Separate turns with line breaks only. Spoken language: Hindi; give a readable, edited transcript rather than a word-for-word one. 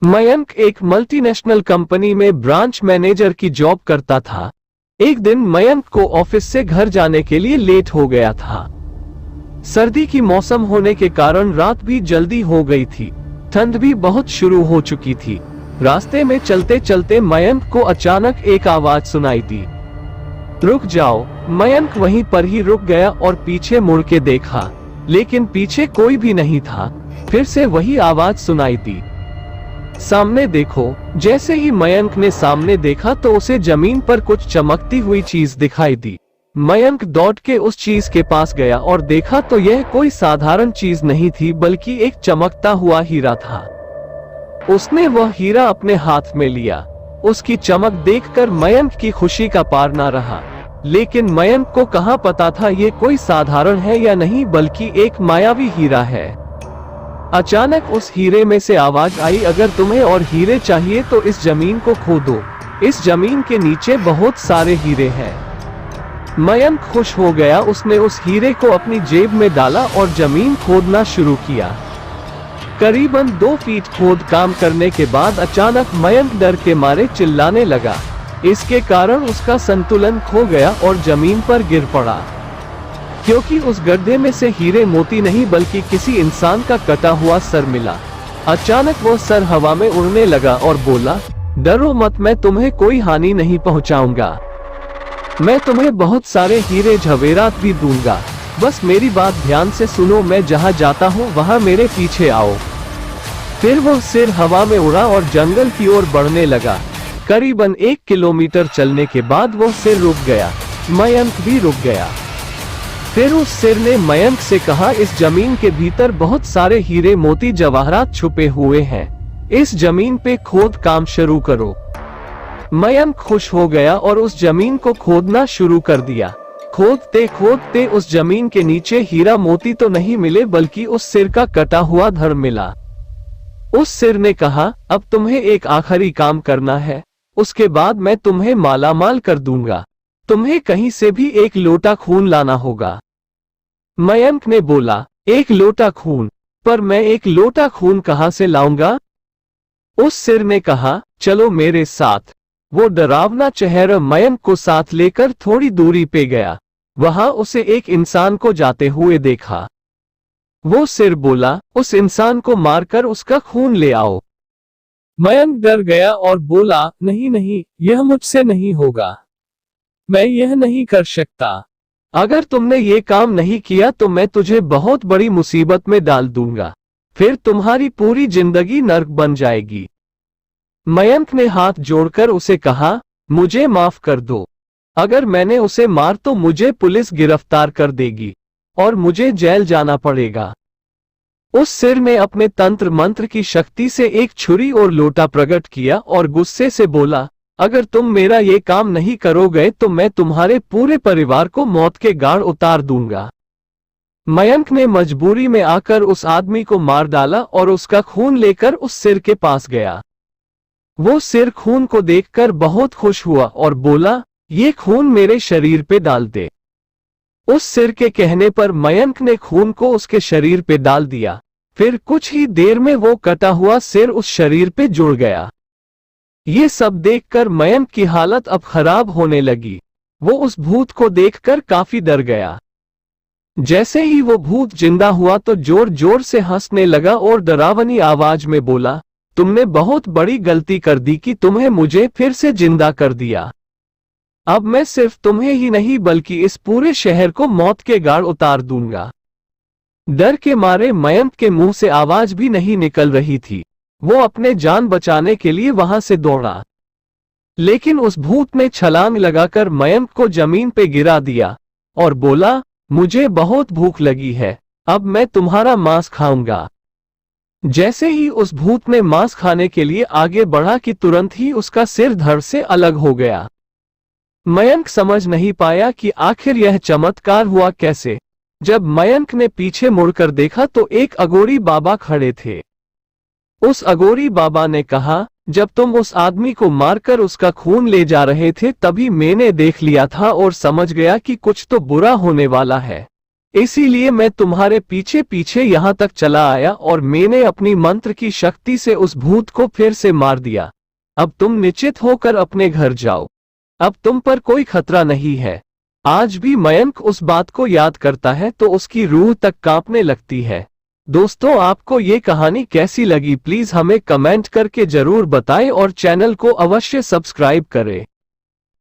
मयंक एक मल्टीनेशनल कंपनी में ब्रांच मैनेजर की जॉब करता था। एक दिन मयंक को ऑफिस से घर जाने के लिए लेट हो गया था। सर्दी की मौसम होने के कारण रात भी जल्दी हो गई थी। ठंड भी बहुत शुरू हो चुकी थी। रास्ते में चलते चलते मयंक को अचानक एक आवाज सुनाई दी। रुक जाओ। मयंक वहीं पर ही रुक गया और पीछे मुड़ के देखा, लेकिन पीछे कोई भी नहीं था। फिर से वही आवाज सुनाई दी, सामने देखो। जैसे ही मयंक ने सामने देखा तो उसे जमीन पर कुछ चमकती हुई चीज दिखाई दी। मयंक दौड़ के उस चीज के पास गया और देखा तो यह कोई साधारण चीज नहीं थी, बल्कि एक चमकता हुआ हीरा था। उसने वह हीरा अपने हाथ में लिया। उसकी चमक देखकर मयंक की खुशी का पार न रहा। लेकिन मयंक को कहाँ पता था ये कोई साधारण है या नहीं, बल्कि एक मायावी हीरा है। अचानक उस हीरे में से आवाज आई, अगर तुम्हें और हीरे चाहिए तो इस जमीन को खोदो। इस जमीन के नीचे बहुत सारे हीरे हैं। मयंक खुश हो गया। उसने उस हीरे को अपनी जेब में डाला और जमीन खोदना शुरू किया। करीबन 2 फीट खोद काम करने के बाद अचानक मयंक डर के मारे चिल्लाने लगा। इसके कारण उसका संतुलन खो गया और जमीन पर गिर पड़ा, क्योंकि उस गड्ढे में से हीरे मोती नहीं बल्कि किसी इंसान का कटा हुआ सर मिला। अचानक वो सर हवा में उड़ने लगा और बोला, डरो मत, मैं तुम्हें कोई हानि नहीं पहुंचाऊंगा। मैं तुम्हें बहुत सारे हीरे जवेरात भी दूंगा। बस मेरी बात ध्यान से सुनो, मैं जहां जाता हूं वहां मेरे पीछे आओ। फिर वो सिर हवा में उड़ा और जंगल की ओर बढ़ने लगा। करीबन 1 किलोमीटर चलने के बाद वो सिर रुक गया। मयंक भी रुक गया। फिर उस सिर ने मयंक से कहा, इस जमीन के भीतर बहुत सारे हीरे मोती जवाहरात छुपे हुए हैं। इस जमीन पे खोद काम शुरू करो। मयंक खुश हो गया और उस जमीन को खोदना शुरू कर दिया। खोदते खोदते उस जमीन के नीचे हीरा मोती तो नहीं मिले, बल्कि उस सिर का कटा हुआ धड़ मिला। उस सिर ने कहा, अब तुम्हें एक आखिरी काम करना है, उसके बाद मैं तुम्हें मालामाल कर दूंगा। तुम्हें कहीं से भी 1 लोटा खून लाना होगा। मयंक ने बोला, 1 लोटा खून? पर मैं 1 लोटा खून कहां से लाऊंगा? उस सिर ने कहा, चलो मेरे साथ। वो डरावना चेहरा मयंक को साथ लेकर थोड़ी दूरी पे गया। वहां उसे एक इंसान को जाते हुए देखा। वो सिर बोला, उस इंसान को मारकर उसका खून ले आओ। मयंक डर गया और बोला, नहीं नहीं, यह मुझसे नहीं होगा। मैं यह नहीं कर सकता। अगर तुमने ये काम नहीं किया तो मैं तुझे बहुत बड़ी मुसीबत में डाल दूंगा। फिर तुम्हारी पूरी जिंदगी नर्क बन जाएगी। मयंक ने हाथ जोड़कर उसे कहा, मुझे माफ कर दो। अगर मैंने उसे मार तो मुझे पुलिस गिरफ्तार कर देगी और मुझे जेल जाना पड़ेगा। उस सिर ने अपने तंत्र मंत्र की शक्ति से एक छुरी और लोटा प्रकट किया और गुस्से से बोला, अगर तुम मेरा ये काम नहीं करोगे तो मैं तुम्हारे पूरे परिवार को मौत के गाढ़ उतार दूंगा। मयंक ने मजबूरी में आकर उस आदमी को मार डाला और उसका खून लेकर उस सिर के पास गया। वो सिर खून को देखकर बहुत खुश हुआ और बोला, ये खून मेरे शरीर पे डाल दे। उस सिर के कहने पर मयंक ने खून को उसके शरीर पे डाल दिया। फिर कुछ ही देर में वो कटा हुआ सिर उस शरीर पे जुड़ गया। ये सब देखकर मयंक की हालत अब खराब होने लगी। वो उस भूत को देखकर काफी डर गया। जैसे ही वो भूत जिंदा हुआ तो जोर जोर से हंसने लगा और डरावनी आवाज में बोला, तुमने बहुत बड़ी गलती कर दी कि तुम्हें मुझे फिर से जिंदा कर दिया। अब मैं सिर्फ तुम्हें ही नहीं बल्कि इस पूरे शहर को मौत के गाढ़ उतार दूंगा। डर के मारे मयंक के मुंह से आवाज भी नहीं निकल रही थी। वो अपने जान बचाने के लिए वहां से दौड़ा, लेकिन उस भूत ने छलांग लगाकर मयंक को जमीन पे गिरा दिया और बोला, मुझे बहुत भूख लगी है, अब मैं तुम्हारा मांस खाऊंगा। जैसे ही उस भूत ने मांस खाने के लिए आगे बढ़ा कि तुरंत ही उसका सिर धड़ से अलग हो गया। मयंक समझ नहीं पाया कि आखिर यह चमत्कार हुआ कैसे। जब मयंक ने पीछे मुड़कर देखा तो एक अघोरी बाबा खड़े थे। उस अघोरी बाबा ने कहा, जब तुम उस आदमी को मारकर उसका खून ले जा रहे थे तभी मैंने देख लिया था और समझ गया कि कुछ तो बुरा होने वाला है। इसीलिए मैं तुम्हारे पीछे पीछे यहाँ तक चला आया और मैंने अपनी मंत्र की शक्ति से उस भूत को फिर से मार दिया। अब तुम निश्चित होकर अपने घर जाओ। अब तुम पर कोई खतरा नहीं है। आज भी मयंक उस बात को याद करता है तो उसकी रूह तक कांपने लगती है। दोस्तों, आपको ये कहानी कैसी लगी प्लीज हमें कमेंट करके जरूर बताएं और चैनल को अवश्य सब्सक्राइब करें।